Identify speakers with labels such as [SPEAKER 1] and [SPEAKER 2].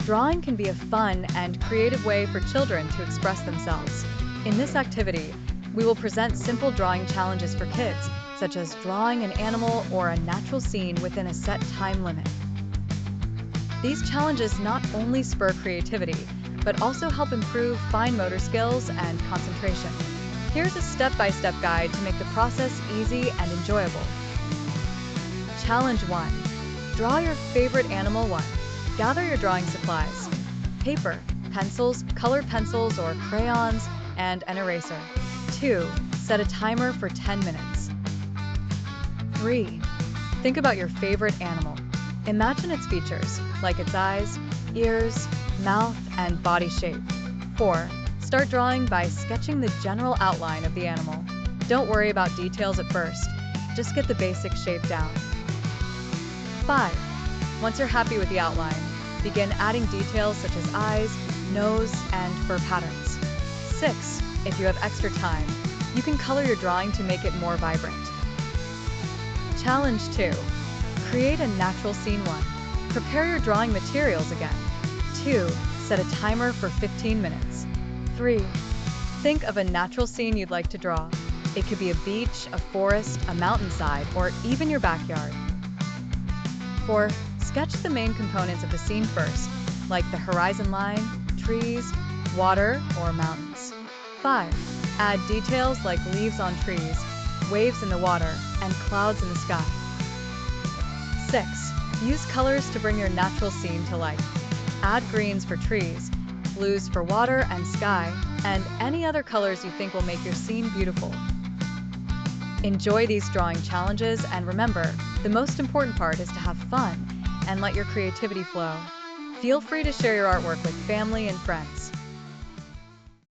[SPEAKER 1] Drawing can be a fun and creative way for children to express themselves. In this activity, we will present simple drawing challenges for kids, such as drawing an animal or a natural scene within a set time limit. These challenges not only spur creativity, but also help improve fine motor skills and concentration. Here's a step-by-step guide to make the process easy and enjoyable. Challenge 1. Draw your favorite animal. 1. Gather your drawing supplies: paper, pencils, colored pencils or crayons, and an eraser. 2. Set a timer for 10 minutes. 3. Think about your favorite animal. Imagine its features, like its eyes, ears, mouth, and body shape. 4. Start drawing by sketching the general outline of the animal. Don't worry about details at first, just get the basic shape down. 5. Once you're happy with the outline, begin adding details such as eyes, nose, and fur patterns. 6. If you have extra time, you can color your drawing to make it more vibrant. Challenge 2. Create a natural scene. 1. Prepare your drawing materials again. 2. Set a timer for 15 minutes. 3. Think of a natural scene you'd like to draw. It could be a beach, a forest, a mountainside, or even your backyard. 4. Sketch the main components of the scene first, like the horizon line, trees, water, or mountains. 5. Add details like leaves on trees, waves in the water, and clouds in the sky. 6. Use colors to bring your natural scene to life. Add greens for trees, blues for water and sky, and any other colors you think will make your scene beautiful. Enjoy these drawing challenges, and remember, the most important part is to have fun and let your creativity flow. Feel free to share your artwork with family and friends.